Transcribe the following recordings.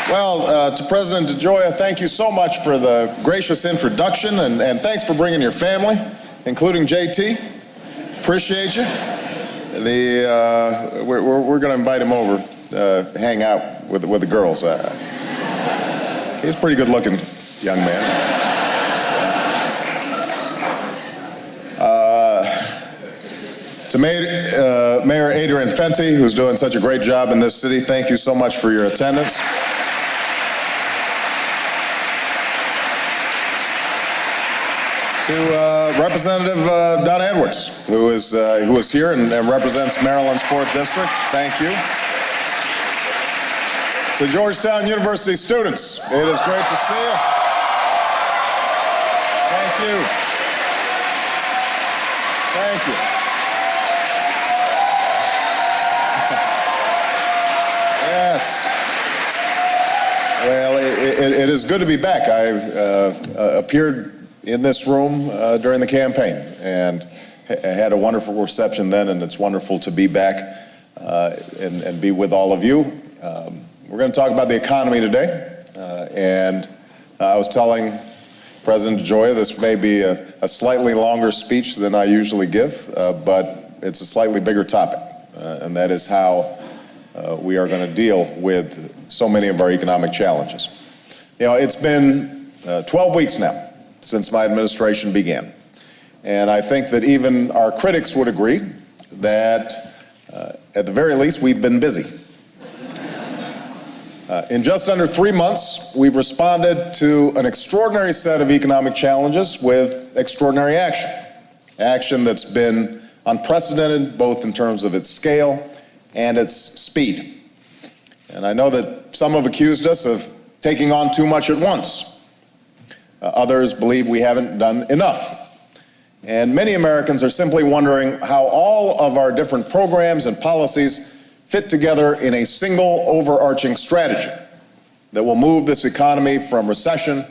To President DeGioia, thank you so much for the gracious introduction, and thanks for bringing your family, including JT. Appreciate you. We're going to invite him over to hang out with the girls. He's a pretty good-looking young man. To Mayor Adrian Fenty, who's doing such a great job in this city, thank you so much for your attendance. To Representative Donna Edwards, who is here and represents Maryland's 4th District, thank you. To Georgetown University students, it is great to see you. Thank you. Thank you. Yes. Well, it is good to be back. I appeared in this room during the campaign and had a wonderful reception then, and it's wonderful to be back and be with all of you. We're going to talk about the economy today, and I was telling President DeGioia this may be a slightly longer speech than I usually give, but it's a slightly bigger topic, and that is how we are going to deal with so many of our economic challenges. You know, it's been 12 weeks now since my administration began. And I think that even our critics would agree that, at the very least, we've been busy. In just under 3 months, we've responded to an extraordinary set of economic challenges with extraordinary action. Action that's been unprecedented, both in terms of its scale and its speed. And I know that some have accused us of taking on too much at once. Others believe we haven't done enough. And many Americans are simply wondering how all of our different programs and policies fit together in a single overarching strategy that will move this economy from recession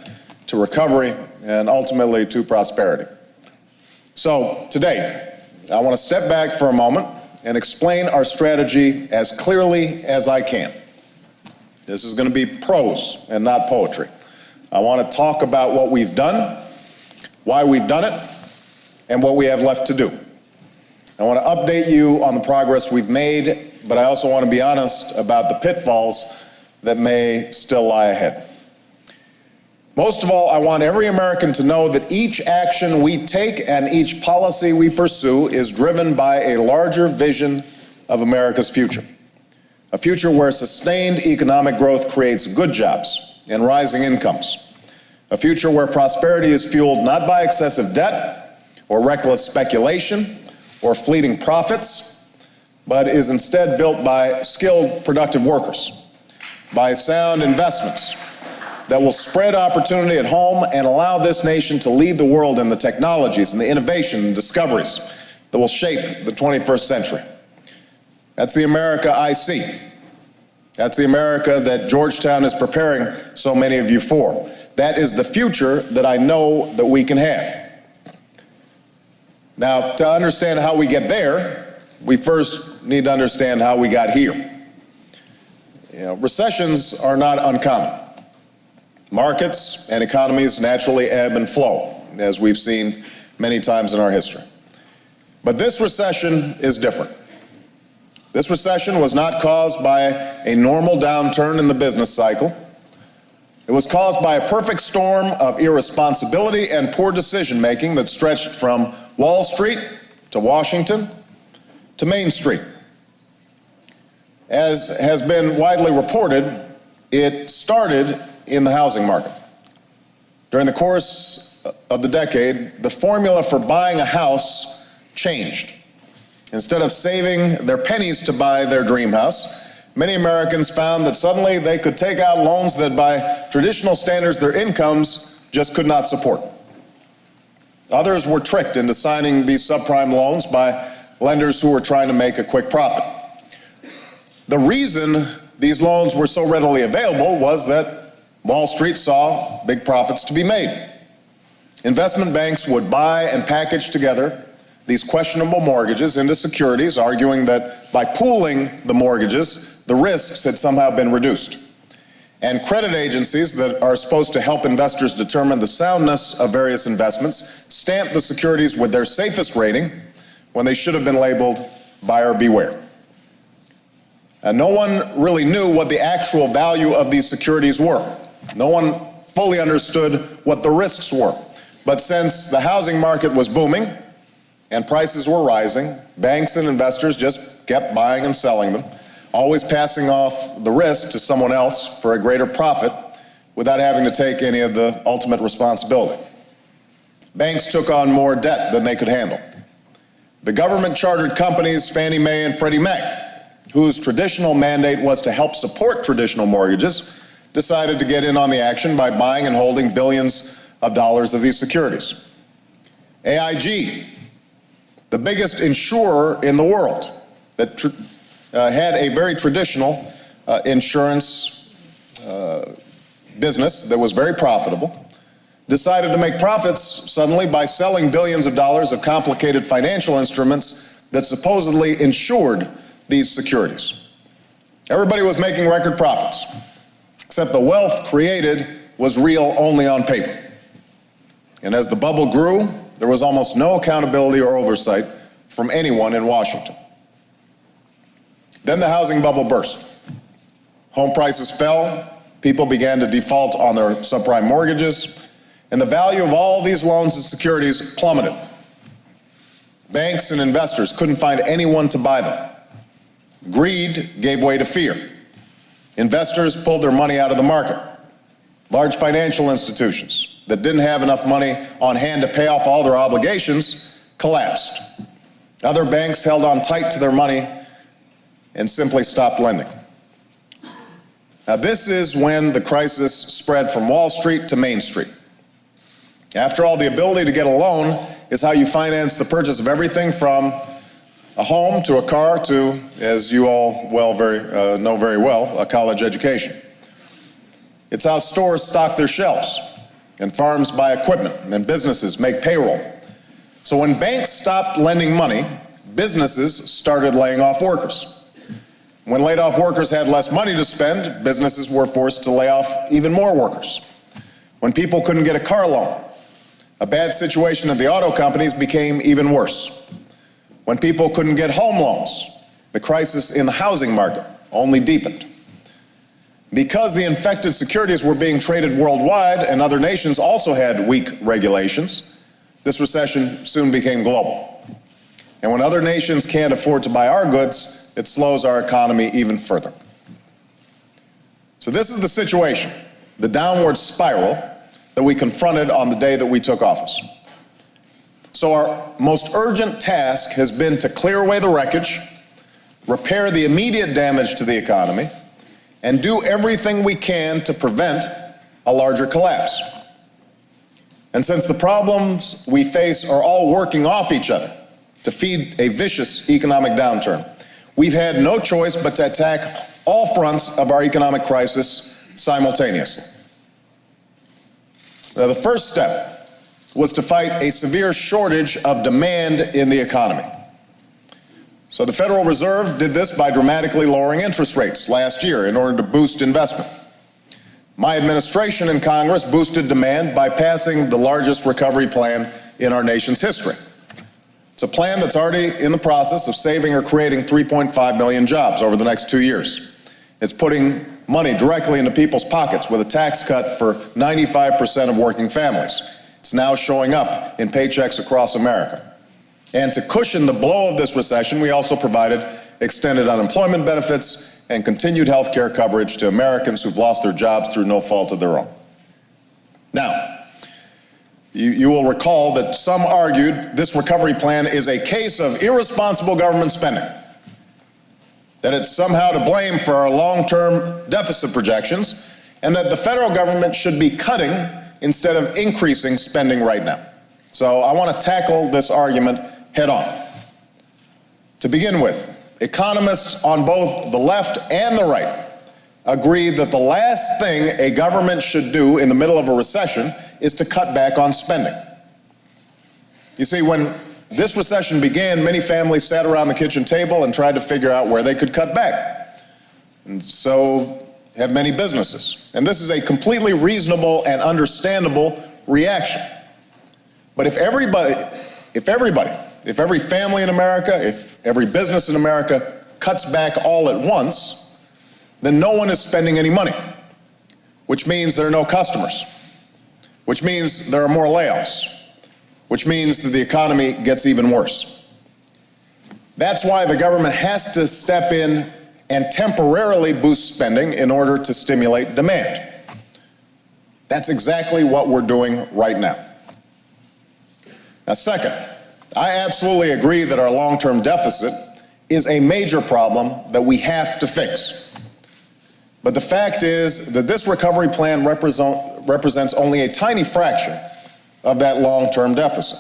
to recovery and ultimately to prosperity. So today, I want to step back for a moment and explain our strategy as clearly as I can. This is going to be prose and not poetry. I want to talk about what we've done, why we've done it, and what we have left to do. I want to update you on the progress we've made, but I also want to be honest about the pitfalls that may still lie ahead. Most of all, I want every American to know that each action we take and each policy we pursue is driven by a larger vision of America's future. A future where sustained economic growth creates good jobs and rising incomes. A future where prosperity is fueled not by excessive debt or reckless speculation or fleeting profits, but is instead built by skilled, productive workers, by sound investments that will spread opportunity at home and allow this nation to lead the world in the technologies and the innovation and discoveries that will shape the 21st century. That's the America I see. That's the America that Georgetown is preparing so many of you for. That is the future that I know that we can have. Now, to understand how we get there, we first need to understand how we got here. You know, recessions are not uncommon. Markets and economies naturally ebb and flow, as we've seen many times in our history. But this recession is different. This recession was not caused by a normal downturn in the business cycle. It was caused by a perfect storm of irresponsibility and poor decision-making that stretched from Wall Street to Washington to Main Street. As has been widely reported, it started in the housing market. During the course of the decade, the formula for buying a house changed. Instead of saving their pennies to buy their dream house, many Americans found that suddenly they could take out loans that by traditional standards their incomes just could not support. Others were tricked into signing these subprime loans by lenders who were trying to make a quick profit. The reason these loans were so readily available was that Wall Street saw big profits to be made. Investment banks would buy and package together these questionable mortgages into securities, arguing that by pooling the mortgages, the risks had somehow been reduced. and credit agencies that are supposed to help investors determine the soundness of various investments stamped the securities with their safest rating when they should have been labeled buyer beware. And no one really knew what the actual value of these securities were. No one fully understood what the risks were. But since the housing market was booming and prices were rising, banks and investors just kept buying and selling them, always passing off the risk to someone else for a greater profit without having to take any of the ultimate responsibility. Banks took on more debt than they could handle. The government-chartered companies Fannie Mae and Freddie Mac, whose traditional mandate was to help support traditional mortgages, decided to get in on the action by buying and holding billions of dollars of these securities. AIG, the biggest insurer in the world, that had a very traditional insurance business that was very profitable, decided to make profits suddenly by selling billions of dollars of complicated financial instruments that supposedly insured these securities. Everybody was making record profits, except the wealth created was real only on paper. And as the bubble grew, there was almost no accountability or oversight from anyone in Washington. Then the housing bubble burst. Home prices fell, people began to default on their subprime mortgages, and the value of all these loans and securities plummeted. Banks and investors couldn't find anyone to buy them. Greed gave way to fear. Investors pulled their money out of the market. Large financial institutions that didn't have enough money on hand to pay off all their obligations collapsed. Other banks held on tight to their money and simply stopped lending. Now, this is when the crisis spread from Wall Street to Main Street. After all, the ability to get a loan is how you finance the purchase of everything from a home to a car to, as you all know very well, a college education. It's how stores stock their shelves, and farms buy equipment, and businesses make payroll. So when banks stopped lending money, businesses started laying off workers. When laid off workers had less money to spend, businesses were forced to lay off even more workers. When people couldn't get a car loan, a bad situation at the auto companies became even worse. When people couldn't get home loans, the crisis in the housing market only deepened. Because the infected securities were being traded worldwide and other nations also had weak regulations, this recession soon became global. And when other nations can't afford to buy our goods, it slows our economy even further. So this is the situation, the downward spiral that we confronted on the day that we took office. So our most urgent task has been to clear away the wreckage, repair the immediate damage to the economy, and do everything we can to prevent a larger collapse. And since the problems we face are all working off each other to feed a vicious economic downturn, we've had no choice but to attack all fronts of our economic crisis simultaneously. Now, the first step was to fight a severe shortage of demand in the economy. So the Federal Reserve did this by dramatically lowering interest rates last year in order to boost investment. My administration in Congress boosted demand by passing the largest recovery plan in our nation's history. It's a plan that's already in the process of saving or creating 3.5 million jobs over the next 2 years. It's putting money directly into people's pockets with a tax cut for 95% of working families. It's now showing up in paychecks across America. And to cushion the blow of this recession, we also provided extended unemployment benefits and continued health care coverage to Americans who've lost their jobs through no fault of their own. Now, you will recall that some argued this recovery plan is a case of irresponsible government spending, that it's somehow to blame for our long-term deficit projections, and that the federal government should be cutting instead of increasing spending right now. So I want to tackle this argument head on. To begin with, economists on both the left and the right agree that the last thing a government should do in the middle of a recession is to cut back on spending. You see, when this recession began, many families sat around the kitchen table and tried to figure out where they could cut back. And so have many businesses. And this is a completely reasonable and understandable reaction. But if every family in America, if every business in America cuts back all at once, then no one is spending any money, which means there are no customers, which means there are more layoffs, which means that the economy gets even worse. That's why the government has to step in and temporarily boost spending in order to stimulate demand. That's exactly what we're doing right now. Now, second, I absolutely agree that our long-term deficit is a major problem that we have to fix. But the fact is that this recovery plan represents only a tiny fraction of that long-term deficit.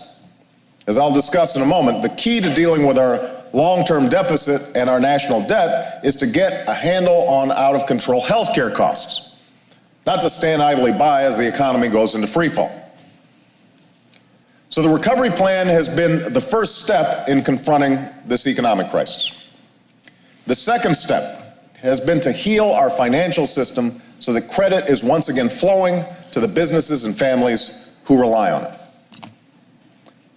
As I'll discuss in a moment, the key to dealing with our long-term deficit and our national debt is to get a handle on out-of-control healthcare costs, not to stand idly by as the economy goes into freefall. So the recovery plan has been the first step in confronting this economic crisis. The second step has been to heal our financial system so that credit is once again flowing to the businesses and families who rely on it.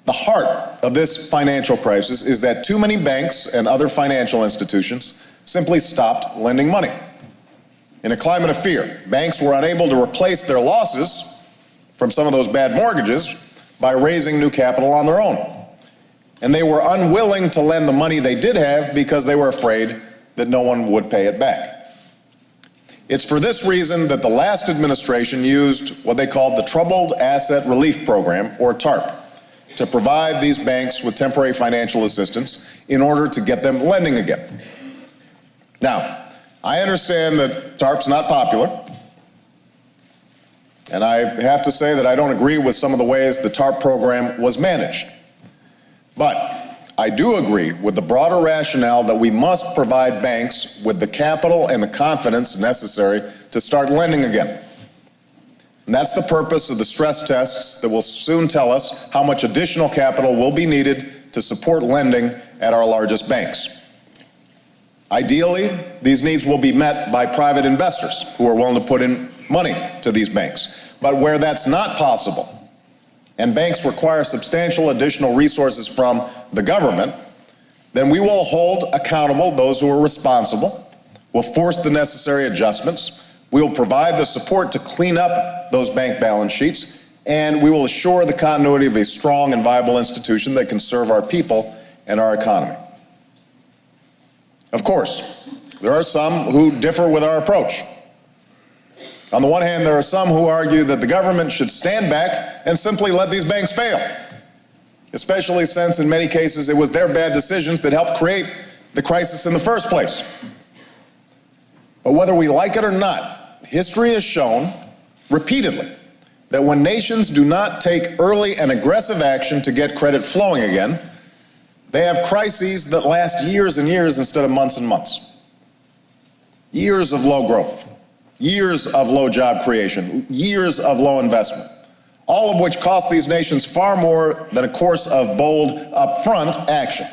The heart of this financial crisis is that too many banks and other financial institutions simply stopped lending money. In a climate of fear, banks were unable to replace their losses from some of those bad mortgages by raising new capital on their own. And they were unwilling to lend the money they did have because they were afraid that no one would pay it back. It's for this reason that the last administration used what they called the Troubled Asset Relief Program, or TARP, to provide these banks with temporary financial assistance in order to get them lending again. Now, I understand that TARP's not popular, and I have to say that I don't agree with some of the ways the TARP program was managed. But I do agree with the broader rationale that we must provide banks with the capital and the confidence necessary to start lending again. And that's the purpose of the stress tests that will soon tell us how much additional capital will be needed to support lending at our largest banks. Ideally, these needs will be met by private investors who are willing to put in money to these banks. But where that's not possible, and banks require substantial additional resources from the government, then we will hold accountable those who are responsible. We'll force the necessary adjustments. We will provide the support to clean up those bank balance sheets, and we will assure the continuity of a strong and viable institution that can serve our people and our economy. Of course, there are some who differ with our approach. On the one hand, there are some who argue that the government should stand back and simply let these banks fail, especially since in many cases it was their bad decisions that helped create the crisis in the first place. But whether we like it or not, history has shown repeatedly that when nations do not take early and aggressive action to get credit flowing again, they have crises that last years and years instead of months and months. Years of low growth, years of low job creation, years of low investment, all of which cost these nations far more than a course of bold, upfront action.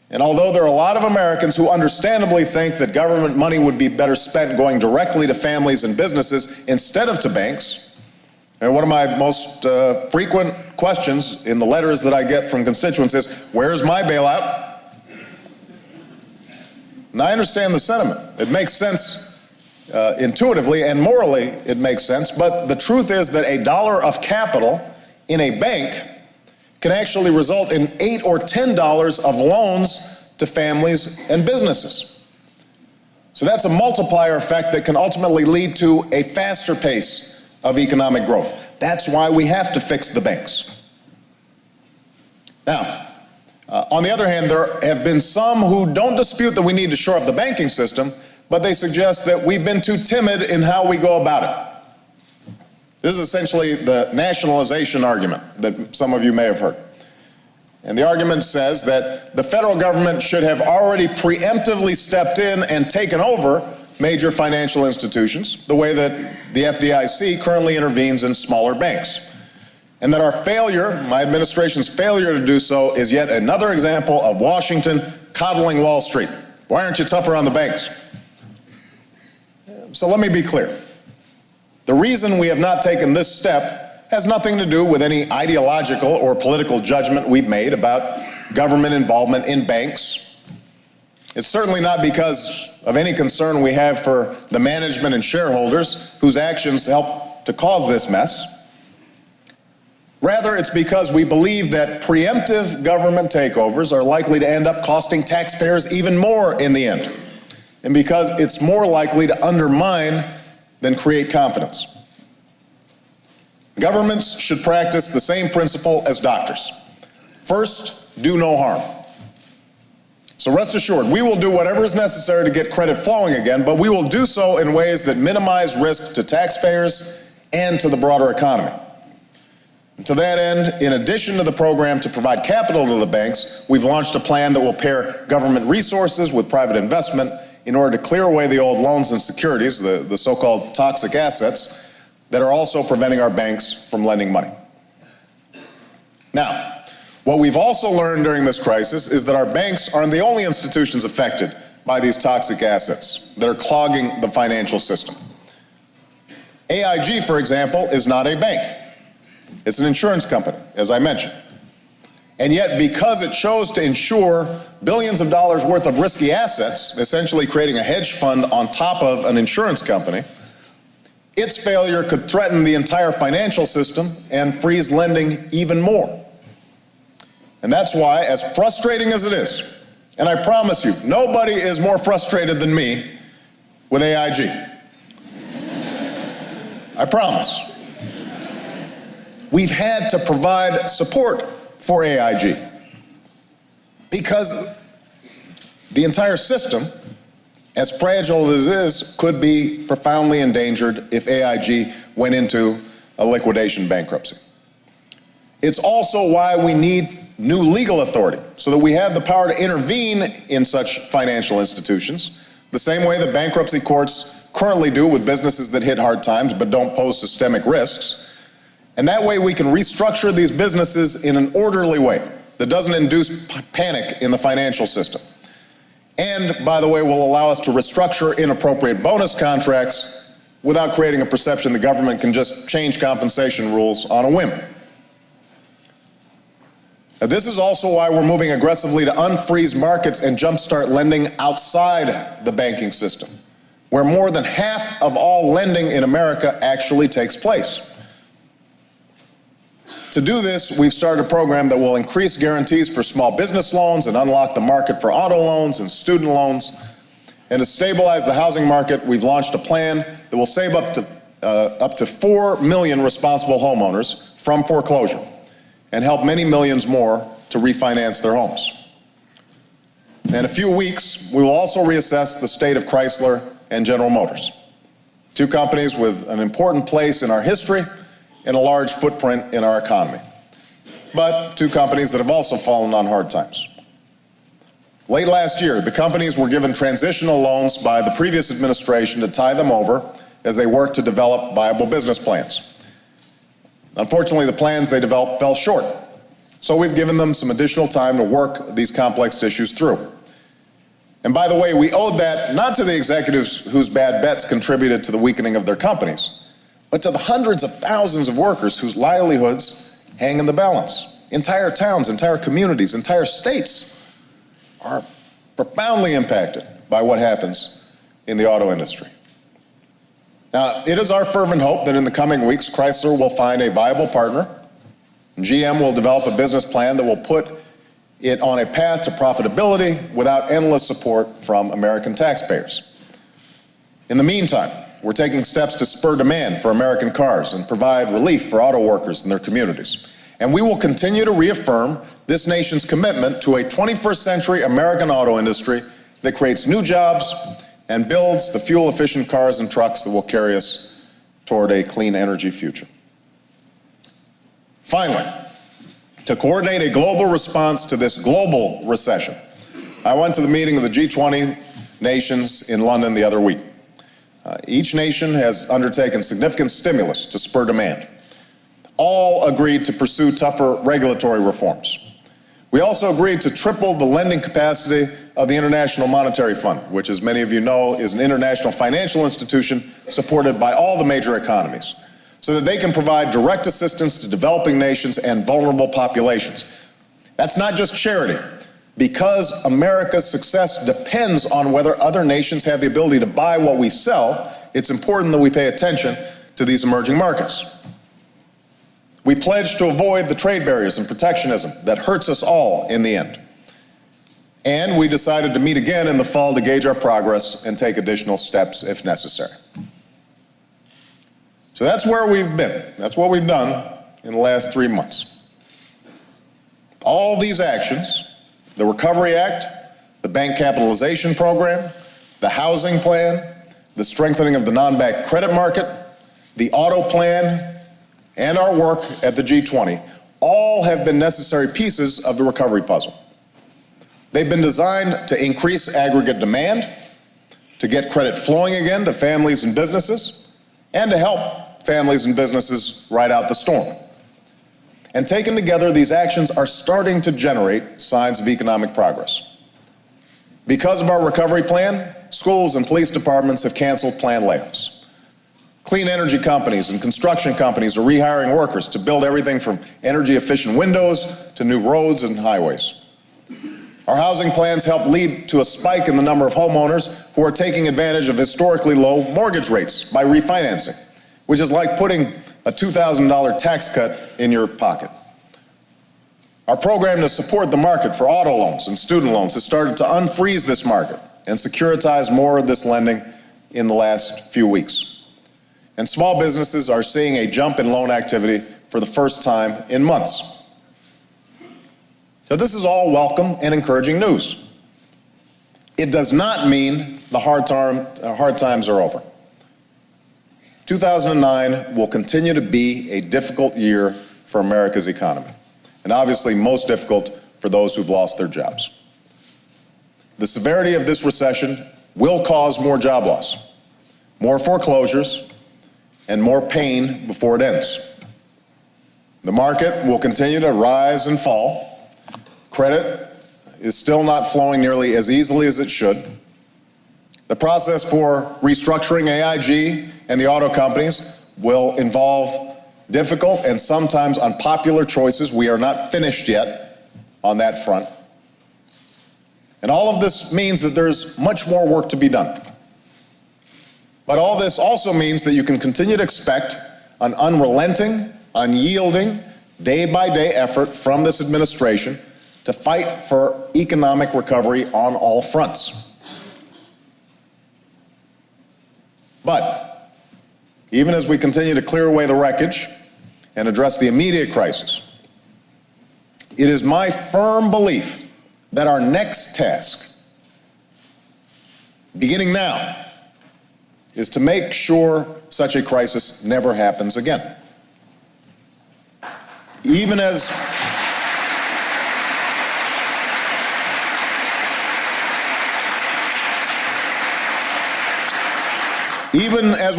And although there are a lot of Americans who understandably think that government money would be better spent going directly to families and businesses instead of to banks, and one of my most frequent questions in the letters that I get from constituents is, where's my bailout? And I understand the sentiment. It makes sense intuitively, and morally it makes sense, but the truth is that $1 of capital in a bank can actually result in $8 or $10 of loans to families and businesses. So that's a multiplier effect that can ultimately lead to a faster pace of economic growth. That's why we have to fix the banks. Now, on the other hand, there have been some who don't dispute that we need to shore up the banking system, but they suggest that we've been too timid in how we go about it. This is essentially the nationalization argument that some of you may have heard. And the argument says that the federal government should have already preemptively stepped in and taken over major financial institutions, the way that the FDIC currently intervenes in smaller banks. And that our failure, my administration's failure to do so, is yet another example of Washington coddling Wall Street. Why aren't you tougher on the banks? So let me be clear. The reason we have not taken this step has nothing to do with any ideological or political judgment we've made about government involvement in banks. It's certainly not because of any concern we have for the management and shareholders whose actions helped to cause this mess. Rather, it's because we believe that preemptive government takeovers are likely to end up costing taxpayers even more in the end, and because it's more likely to undermine than create confidence. Governments should practice the same principle as doctors. First, do no harm. So rest assured, we will do whatever is necessary to get credit flowing again, but we will do so in ways that minimize risk to taxpayers and to the broader economy. And to that end, in addition to the program to provide capital to the banks, we've launched a plan that will pair government resources with private investment in order to clear away the old loans and securities, the so-called toxic assets, that are also preventing our banks from lending money. Now, what we've also learned during this crisis is that our banks aren't the only institutions affected by these toxic assets that are clogging the financial system. AIG, for example, is not a bank. It's an insurance company, as I mentioned. And yet, because it chose to insure billions of dollars worth of risky assets, essentially creating a hedge fund on top of an insurance company, its failure could threaten the entire financial system and freeze lending even more. And that's why, as frustrating as it is, and I promise you, nobody is more frustrated than me with AIG. I promise. We've had to provide support for AIG because the entire system, as fragile as it is, could be profoundly endangered if AIG went into a liquidation bankruptcy. It's also why we need new legal authority so that we have the power to intervene in such financial institutions, the same way that bankruptcy courts currently do with businesses that hit hard times but don't pose systemic risks. And that way we can restructure these businesses in an orderly way that doesn't induce panic in the financial system. And, by the way, will allow us to restructure inappropriate bonus contracts without creating a perception the government can just change compensation rules on a whim. Now, this is also why we're moving aggressively to unfreeze markets and jumpstart lending outside the banking system, where more than half of all lending in America actually takes place. To do this, we've started a program that will increase guarantees for small business loans and unlock the market for auto loans and student loans. And to stabilize the housing market, we've launched a plan that will save up to 4 million responsible homeowners from foreclosure and help many millions more to refinance their homes. In a few weeks, we will also reassess the state of Chrysler and General Motors, two companies with an important place in our history and a large footprint in our economy, but two companies that have also fallen on hard times. Late last year, the companies were given transitional loans by the previous administration to tide them over as they worked to develop viable business plans. Unfortunately, the plans they developed fell short, so we've given them some additional time to work these complex issues through. And by the way, we owed that not to the executives whose bad bets contributed to the weakening of their companies, but to the hundreds of thousands of workers whose livelihoods hang in the balance. Entire towns, entire communities, entire states are profoundly impacted by what happens in the auto industry. Now, it is our fervent hope that in the coming weeks, Chrysler will find a viable partner, and GM will develop a business plan that will put it on a path to profitability without endless support from American taxpayers. In the meantime, we're taking steps to spur demand for American cars and provide relief for auto workers and their communities. And we will continue to reaffirm this nation's commitment to a 21st century American auto industry that creates new jobs and builds the fuel-efficient cars and trucks that will carry us toward a clean energy future. Finally, to coordinate a global response to this global recession, I went to the meeting of the G20 nations in London the other week. Each nation has undertaken significant stimulus to spur demand. All agreed to pursue tougher regulatory reforms. We also agreed to triple the lending capacity of the International Monetary Fund, which, as many of you know, is an international financial institution supported by all the major economies, so that they can provide direct assistance to developing nations and vulnerable populations. That's not just charity. Because America's success depends on whether other nations have the ability to buy what we sell, it's important that we pay attention to these emerging markets. We pledge to avoid the trade barriers and protectionism that hurts us all in the end. And we decided to meet again in the fall to gauge our progress and take additional steps if necessary. So that's where we've been. That's what we've done in the last 3 months. All these actions, the Recovery Act, the Bank Capitalization Program, the Housing Plan, the strengthening of the non-bank credit market, the Auto Plan, and our work at the G20, all have been necessary pieces of the recovery puzzle. They've been designed to increase aggregate demand, to get credit flowing again to families and businesses, and to help families and businesses ride out the storm. And taken together, these actions are starting to generate signs of economic progress. Because of our recovery plan, schools and police departments have canceled planned layoffs. Clean energy companies and construction companies are rehiring workers to build everything from energy-efficient windows to new roads and highways. Our housing plans help lead to a spike in the number of homeowners who are taking advantage of historically low mortgage rates by refinancing, which is like putting a $2,000 tax cut in your pocket. Our program to support the market for auto loans and student loans has started to unfreeze this market and securitize more of this lending in the last few weeks. And small businesses are seeing a jump in loan activity for the first time in months. So this is all welcome and encouraging news. It does not mean the hard times are over. 2009 will continue to be a difficult year for America's economy, and obviously most difficult for those who've lost their jobs. The severity of this recession will cause more job loss, more foreclosures, and more pain before it ends. The market will continue to rise and fall. Credit is still not flowing nearly as easily as it should. The process for restructuring AIG and the auto companies will involve difficult and sometimes unpopular choices. We are not finished yet on that front. And all of this means that there's much more work to be done. But all this also means that you can continue to expect an unrelenting, unyielding, day-by-day effort from this administration to fight for economic recovery on all fronts. But even as we continue to clear away the wreckage and address the immediate crisis, it is my firm belief that our next task, beginning now, is to make sure such a crisis never happens again. Even as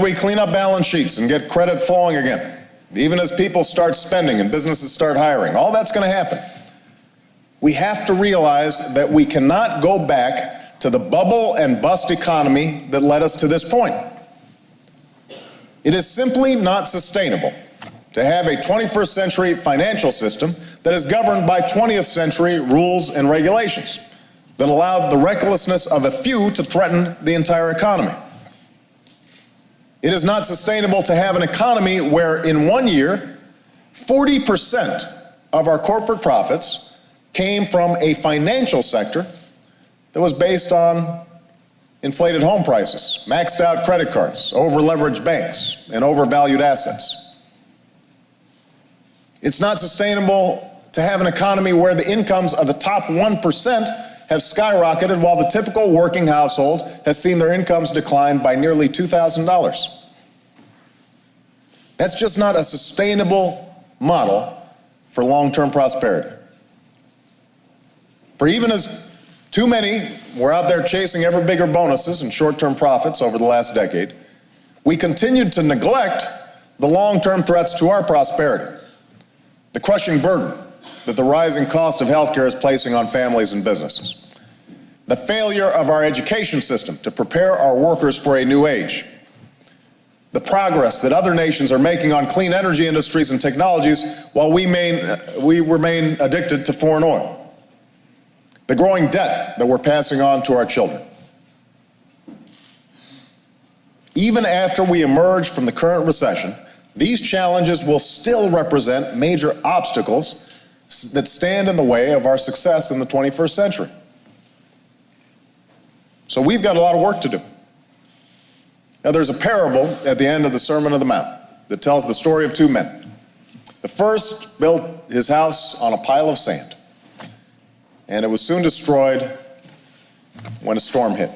we clean up balance sheets and get credit flowing again, even as people start spending and businesses start hiring, all that's going to happen. We have to realize that we cannot go back to the bubble and bust economy that led us to this point. It is simply not sustainable to have a 21st century financial system that is governed by 20th century rules and regulations that allowed the recklessness of a few to threaten the entire economy. It is not sustainable to have an economy where in 1 year, 40% of our corporate profits came from a financial sector that was based on inflated home prices, maxed out credit cards, over-leveraged banks, and overvalued assets. It's not sustainable to have an economy where the incomes of the top 1% have skyrocketed while the typical working household has seen their incomes decline by nearly $2,000. That's just not a sustainable model for long-term prosperity. For even as too many were out there chasing ever bigger bonuses and short-term profits over the last decade, we continued to neglect the long-term threats to our prosperity, the crushing burden that the rising cost of healthcare is placing on families and businesses. the failure of our education system to prepare our workers for a new age, the progress that other nations are making on clean energy industries and technologies while we remain addicted to foreign oil, the growing debt that we're passing on to our children. Even after we emerge from the current recession, these challenges will still represent major obstacles that stand in the way of our success in the 21st century. So we've got a lot of work to do. Now, there's a parable at the end of the Sermon on the Mount that tells the story of two men. The first built his house on a pile of sand, and it was soon destroyed when a storm hit.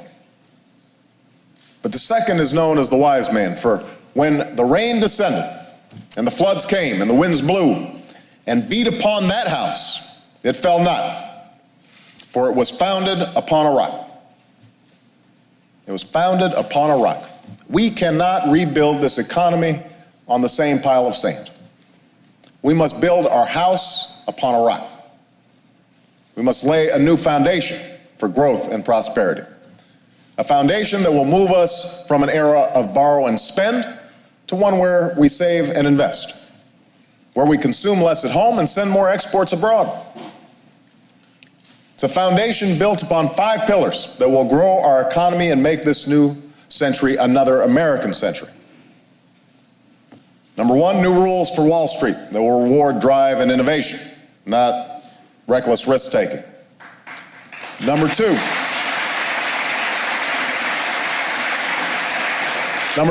But the second is known as the wise man, for when the rain descended and the floods came and the winds blew and beat upon that house, it fell not, for it was founded upon a rock. It was founded upon a rock. We cannot rebuild this economy on the same pile of sand. We must build our house upon a rock. We must lay a new foundation for growth and prosperity. A foundation that will move us from an era of borrow and spend to one where we save and invest, where we consume less at home and send more exports abroad. It's a foundation built upon 5 pillars that will grow our economy and make this new century another American century. Number 1, new rules for Wall Street that will reward drive and innovation, not reckless risk-taking. Number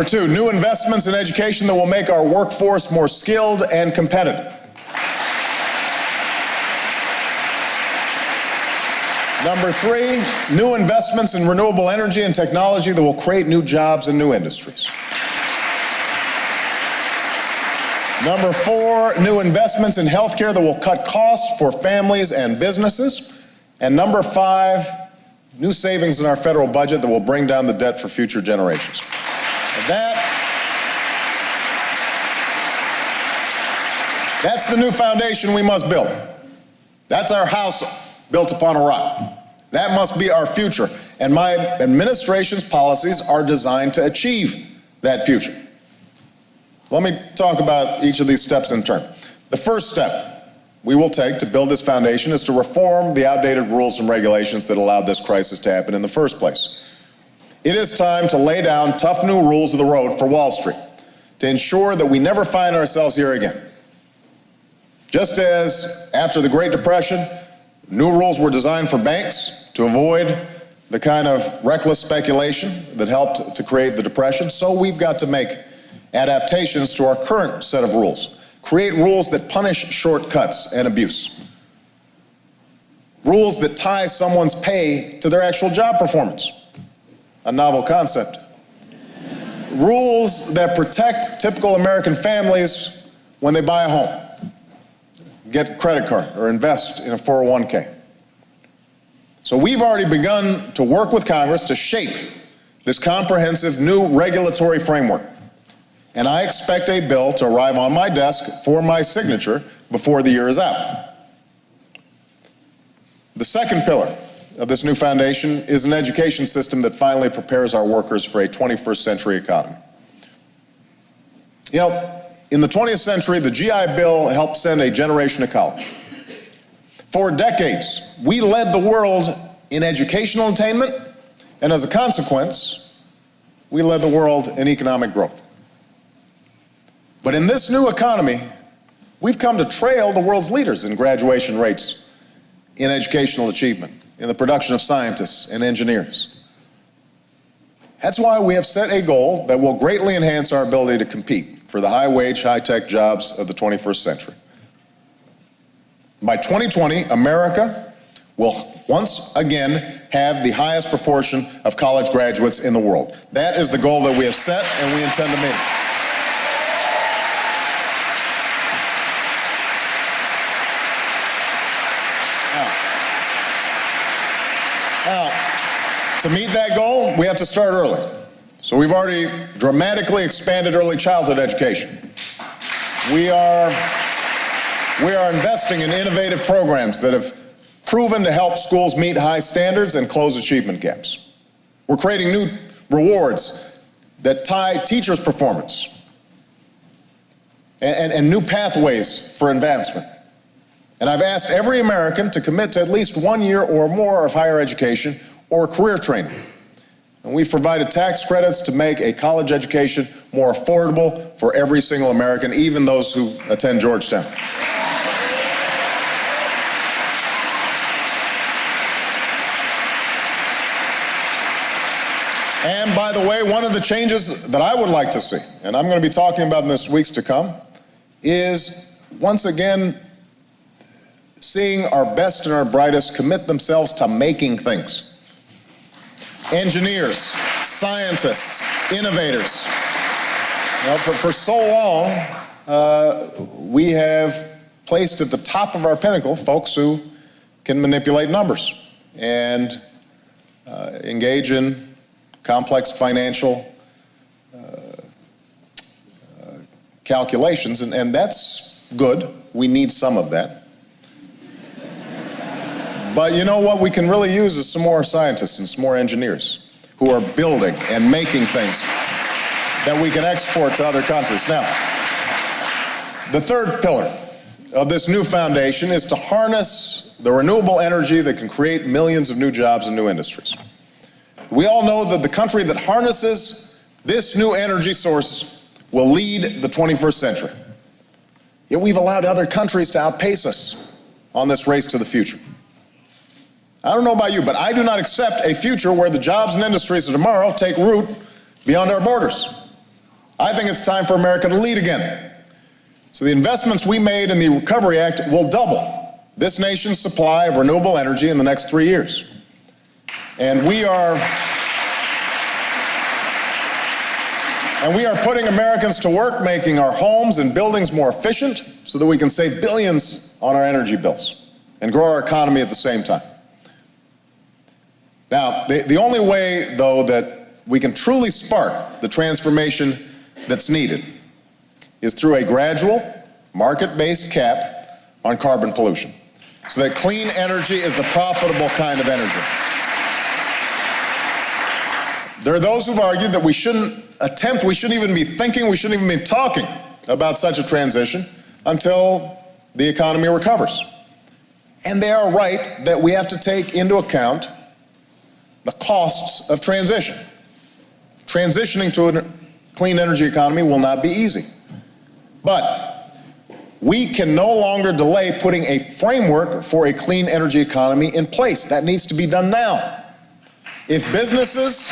2, new investments in education that will make our workforce more skilled and competitive. Number 3, new investments in renewable energy and technology that will create new jobs and new industries. Number 4, new investments in healthcare that will cut costs for families and businesses. And number 5, new savings in our federal budget that will bring down the debt for future generations. That's the new foundation we must build. That's our house built upon a rock. That must be our future. And my administration's policies are designed to achieve that future. Let me talk about each of these steps in turn. The first step we will take to build this foundation is to reform the outdated rules and regulations that allowed this crisis to happen in the first place. It is time to lay down tough new rules of the road for Wall Street to ensure that we never find ourselves here again. Just as after the Great Depression, new rules were designed for banks to avoid the kind of reckless speculation that helped to create the Depression, so we've got to make adaptations to our current set of rules. Create rules that punish shortcuts and abuse. Rules that tie someone's pay to their actual job performance. A novel concept. Rules that protect typical American families when they buy a home, get a credit card, or invest in a 401k. So we've already begun to work with Congress to shape this comprehensive new regulatory framework. And I expect a bill to arrive on my desk for my signature before the year is out. The second pillar of this new foundation is an education system that finally prepares our workers for a 21st century economy. You know, in the 20th century, the GI Bill helped send a generation to college. For decades, we led the world in educational attainment, and as a consequence, we led the world in economic growth. But in this new economy, we've come to trail the world's leaders in graduation rates, in educational achievement, in the production of scientists and engineers. That's why we have set a goal that will greatly enhance our ability to compete for the high-wage, high-tech jobs of the 21st century. By 2020, America will once again have the highest proportion of college graduates in the world. That is the goal that we have set, and we intend to meet it. Now, to meet that goal, we have to start early. So we've already dramatically expanded early childhood education. We are investing in innovative programs that have proven to help schools meet high standards and close achievement gaps. We're creating new rewards that tie teachers' performance and new pathways for advancement. And I've asked every American to commit to at least 1 year or more of higher education or career training. And we've provided tax credits to make a college education more affordable for every single American, even those who attend Georgetown. And by the way, one of the changes that I would like to see, and I'm going to be talking about in this weeks to come, is once again seeing our best and our brightest commit themselves to making things. Engineers, scientists, innovators. You know, for so long, we have placed at the top of our pinnacle folks who can manipulate numbers and engage in complex financial calculations, and that's good. We need some of that. But you know what we can really use is some more scientists and some more engineers who are building and making things that we can export to other countries. Now, the third pillar of this new foundation is to harness the renewable energy that can create millions of new jobs and new industries. We all know that the country that harnesses this new energy source will lead the 21st century. Yet we've allowed other countries to outpace us on this race to the future. I don't know about you, but I do not accept a future where the jobs and industries of tomorrow take root beyond our borders. I think it's time for America to lead again. So the investments we made in the Recovery Act will double this nation's supply of renewable energy in the next 3 years. And we are putting Americans to work, making our homes and buildings more efficient so that we can save billions on our energy bills and grow our economy at the same time. Now, the only way, though, that we can truly spark the transformation that's needed is through a gradual, market-based cap on carbon pollution, so that clean energy is the profitable kind of energy. There are those who've argued that we shouldn't even be thinking, we shouldn't even be talking about such a transition until the economy recovers. And they are right that we have to take into account the costs of transition. Transitioning to a clean energy economy will not be easy. But we can no longer delay putting a framework for a clean energy economy in place. That needs to be done now. If businesses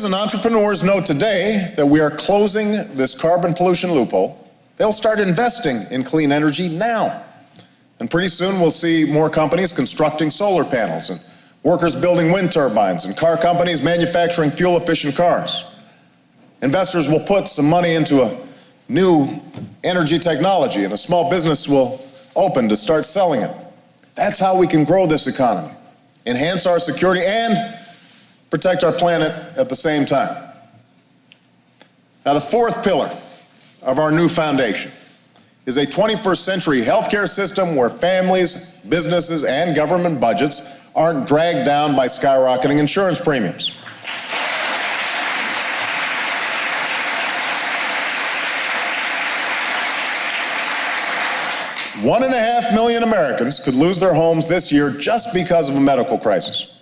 and entrepreneurs know today that we are closing this carbon pollution loophole, they'll start investing in clean energy now. And pretty soon we'll see more companies constructing solar panels and workers building wind turbines and car companies manufacturing fuel-efficient cars. Investors will put some money into a new energy technology and a small business will open to start selling it. That's how we can grow this economy, enhance our security, and protect our planet at the same time. Now, the fourth pillar of our new foundation is a 21st century healthcare system where families, businesses, and government budgets aren't dragged down by skyrocketing insurance premiums. One and a half million Americans could lose their homes this year just because of a medical crisis.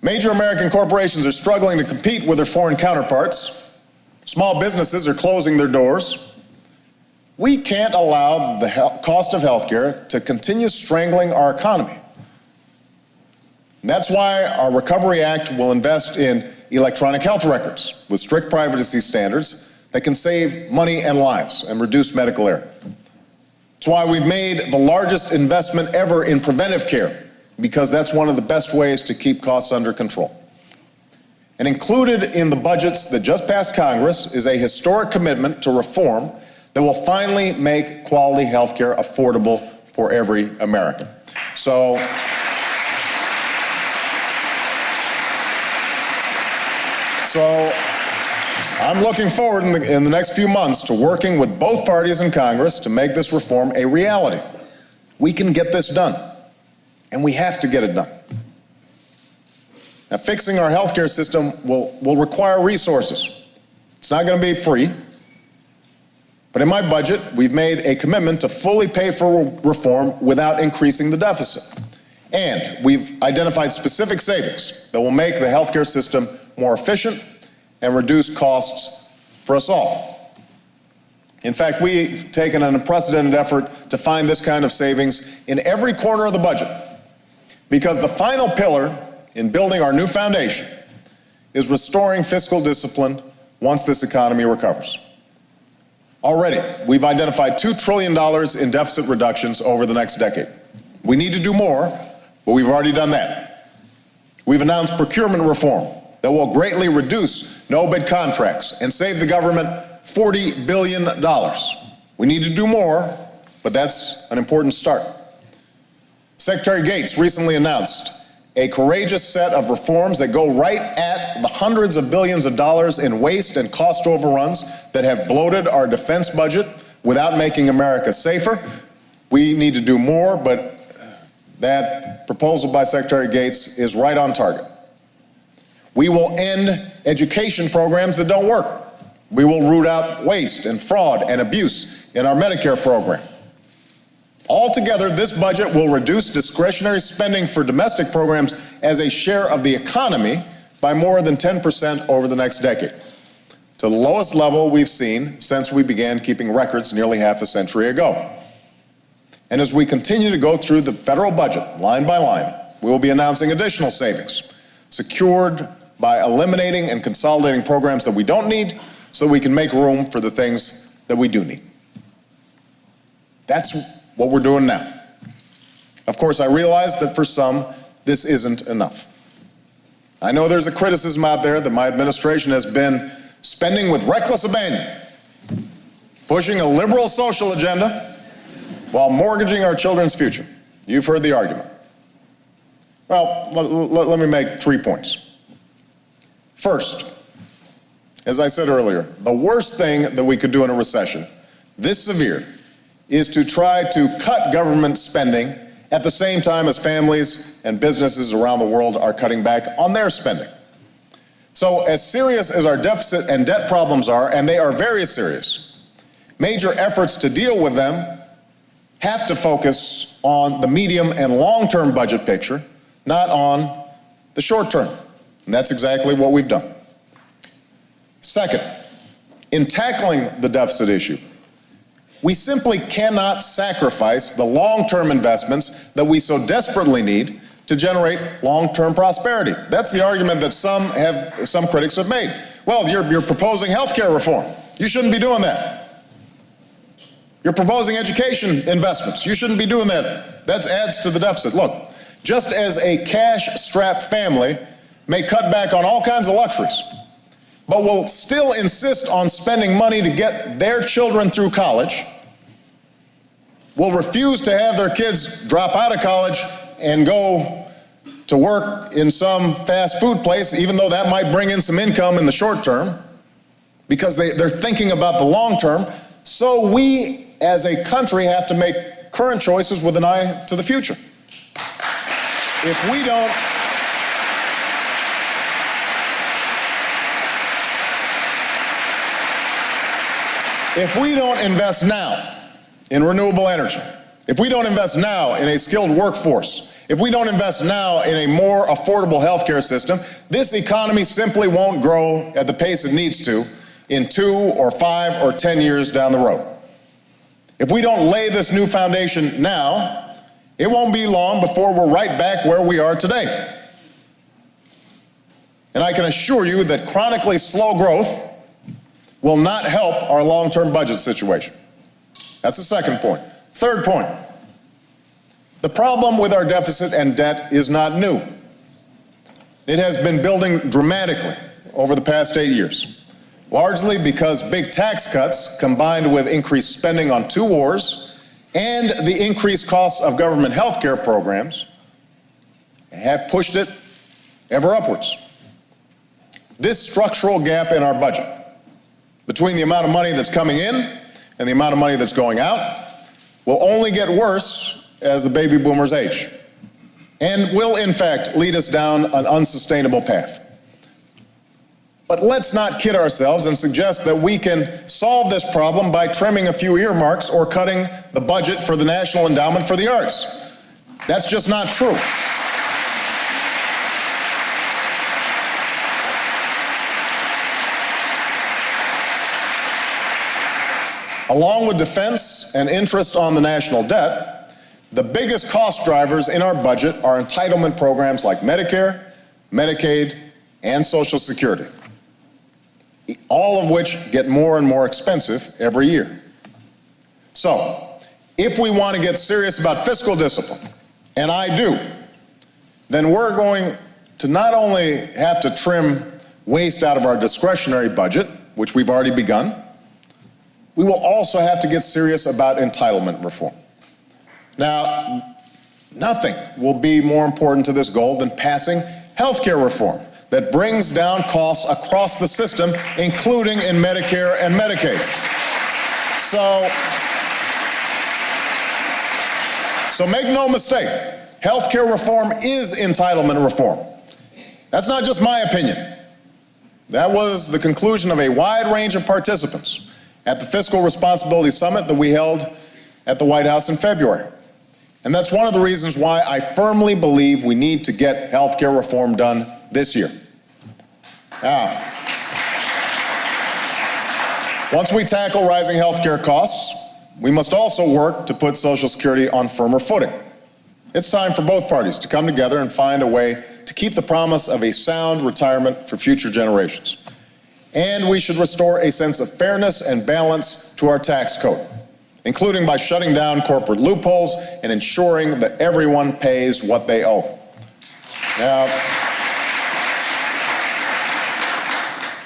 Major American corporations are struggling to compete with their foreign counterparts. Small businesses are closing their doors. We can't allow the cost of healthcare to continue strangling our economy. And that's why our Recovery Act will invest in electronic health records with strict privacy standards that can save money and lives and reduce medical error. That's why we've made the largest investment ever in preventive care, because that's one of the best ways to keep costs under control. And included in the budgets that just passed Congress is a historic commitment to reform that will finally make quality health care affordable for every American. So I'm looking forward in the next few months to working with both parties in Congress to make this reform a reality. We can get this done, and we have to get it done. Now, fixing our healthcare system will require resources. It's not going to be free. But in my budget, we've made a commitment to fully pay for reform without increasing the deficit. And we've identified specific savings that will make the healthcare system more efficient and reduce costs for us all. In fact, we've taken an unprecedented effort to find this kind of savings in every corner of the budget, because the final pillar in building our new foundation is restoring fiscal discipline once this economy recovers. Already, we've identified $2 trillion in deficit reductions over the next decade. We need to do more, but we've already done that. We've announced procurement reform that will greatly reduce no-bid contracts and save the government $40 billion. We need to do more, but that's an important start. Secretary Gates recently announced a courageous set of reforms that go right at the hundreds of billions of dollars in waste and cost overruns that have bloated our defense budget without making America safer. We need to do more, but that proposal by Secretary Gates is right on target. We will end education programs that don't work. We will root out waste and fraud and abuse in our Medicare program. Altogether, this budget will reduce discretionary spending for domestic programs as a share of the economy by more than 10% over the next decade, to the lowest level we've seen since we began keeping records nearly half a century ago. And as we continue to go through the federal budget, line by line, we will be announcing additional savings, secured by eliminating and consolidating programs that we don't need so that we can make room for the things that we do need. That's what we're doing now. Of course, I realize that for some, this isn't enough. I know there's a criticism out there that my administration has been spending with reckless abandon, pushing a liberal social agenda while mortgaging our children's future. You've heard the argument. Well, let me make 3 points. First, as I said earlier, the worst thing that we could do in a recession this severe is to try to cut government spending at the same time as families and businesses around the world are cutting back on their spending. So as serious as our deficit and debt problems are, and they are very serious, major efforts to deal with them have to focus on the medium and long-term budget picture, not on the short term. And that's exactly what we've done. Second, in tackling the deficit issue, we simply cannot sacrifice the long-term investments that we so desperately need to generate long-term prosperity. That's the argument that some critics have made. Well, you're proposing health care reform. You shouldn't be doing that. You're proposing education investments. You shouldn't be doing that. That adds to the deficit. Look, just as a cash-strapped family may cut back on all kinds of luxuries, but will still insist on spending money to get their children through college, will refuse to have their kids drop out of college and go to work in some fast food place, even though that might bring in some income in the short term, because they're thinking about the long term. So we, as a country, have to make current choices with an eye to the future. If we don't invest now in renewable energy, if we don't invest now in a skilled workforce, if we don't invest now in a more affordable healthcare system, this economy simply won't grow at the pace it needs to in 2 or 5 or 10 years down the road. If we don't lay this new foundation now, it won't be long before we're right back where we are today. And I can assure you that chronically slow growth will not help our long-term budget situation. That's the second point. Third point, the problem with our deficit and debt is not new. It has been building dramatically over the past 8 years, largely because big tax cuts combined with increased spending on 2 wars and the increased costs of government health care programs have pushed it ever upwards. This structural gap in our budget, between the amount of money that's coming in and the amount of money that's going out, will only get worse as the baby boomers age, and will in fact lead us down an unsustainable path. But let's not kid ourselves and suggest that we can solve this problem by trimming a few earmarks or cutting the budget for the National Endowment for the Arts. That's just not true. Along with defense and interest on the national debt, the biggest cost drivers in our budget are entitlement programs like Medicare, Medicaid, and Social Security, all of which get more and more expensive every year. So, if we want to get serious about fiscal discipline, and I do, then we're going to not only have to trim waste out of our discretionary budget, which we've already begun, we will also have to get serious about entitlement reform. Now, nothing will be more important to this goal than passing healthcare reform that brings down costs across the system, including in Medicare and Medicaid. So make no mistake, healthcare reform is entitlement reform. That's not just my opinion. That was the conclusion of a wide range of participants at the Fiscal Responsibility Summit that we held at the White House in February. And that's one of the reasons why I firmly believe we need to get healthcare reform done this year. Now, once we tackle rising healthcare costs, we must also work to put Social Security on firmer footing. It's time for both parties to come together and find a way to keep the promise of a sound retirement for future generations. And we should restore a sense of fairness and balance to our tax code, including by shutting down corporate loopholes and ensuring that everyone pays what they owe. Now,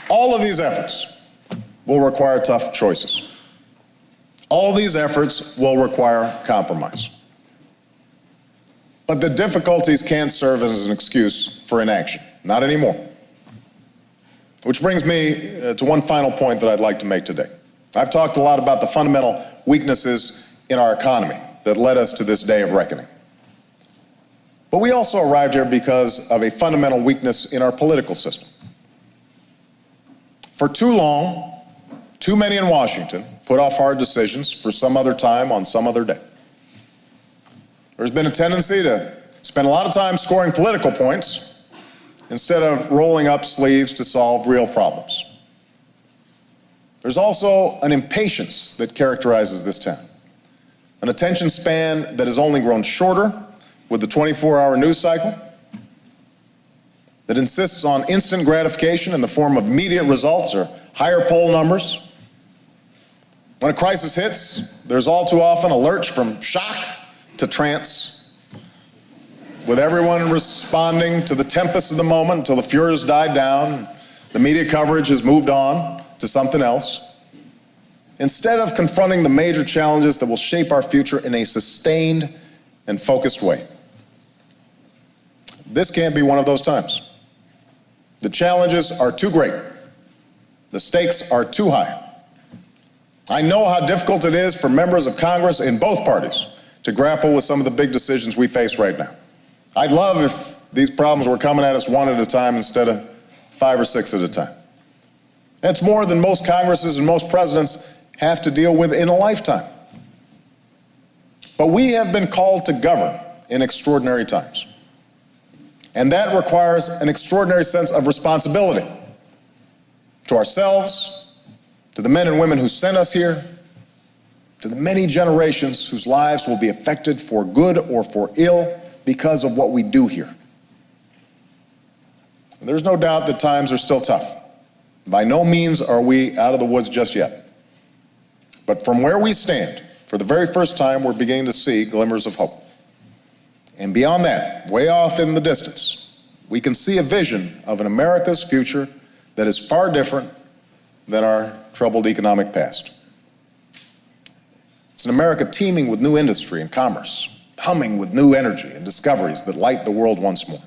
all of these efforts will require tough choices. All these efforts will require compromise. But the difficulties can't serve as an excuse for inaction. Not anymore. Which brings me to one final point that I'd like to make today. I've talked a lot about the fundamental weaknesses in our economy that led us to this day of reckoning. But we also arrived here because of a fundamental weakness in our political system. For too long, too many in Washington put off hard decisions for some other time on some other day. There's been a tendency to spend a lot of time scoring political points instead of rolling up sleeves to solve real problems. There's also an impatience that characterizes this town, an attention span that has only grown shorter with the 24-hour news cycle, that insists on instant gratification in the form of immediate results or higher poll numbers. When a crisis hits, there's all too often a lurch from shock to trance, with everyone responding to the tempest of the moment until the furors died down, the media coverage has moved on to something else, instead of confronting the major challenges that will shape our future in a sustained and focused way. This can't be one of those times. The challenges are too great. The stakes are too high. I know how difficult it is for members of Congress in both parties to grapple with some of the big decisions we face right now. I'd love if these problems were coming at us one at a time instead of 5 or 6 at a time. That's more than most Congresses and most presidents have to deal with in a lifetime. But we have been called to govern in extraordinary times. And that requires an extraordinary sense of responsibility to ourselves, to the men and women who sent us here, to the many generations whose lives will be affected for good or for ill because of what we do here. There's no doubt that times are still tough. By no means are we out of the woods just yet. But from where we stand, for the very first time, we're beginning to see glimmers of hope. And beyond that, way off in the distance, we can see a vision of an America's future that is far different than our troubled economic past. It's an America teeming with new industry and commerce, humming with new energy and discoveries that light the world once more.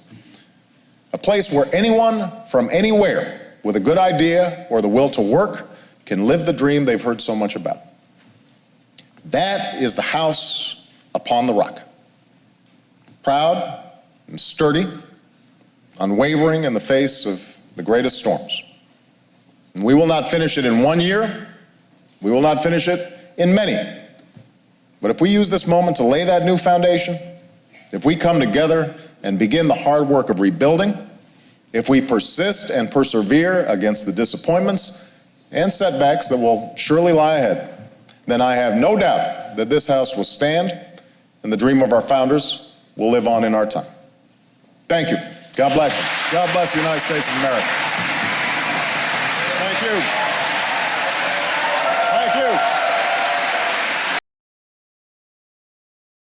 A place where anyone from anywhere with a good idea or the will to work can live the dream they've heard so much about. That is the house upon the rock. proud and sturdy, unwavering in the face of the greatest storms. And we will not finish it in 1 year. We will not finish it in many. But if we use this moment to lay that new foundation, if we come together and begin the hard work of rebuilding, if we persist and persevere against the disappointments and setbacks that will surely lie ahead, then I have no doubt that this House will stand and the dream of our founders will live on in our time. Thank you. God bless you. God bless the United States of America. Thank you. Thank you.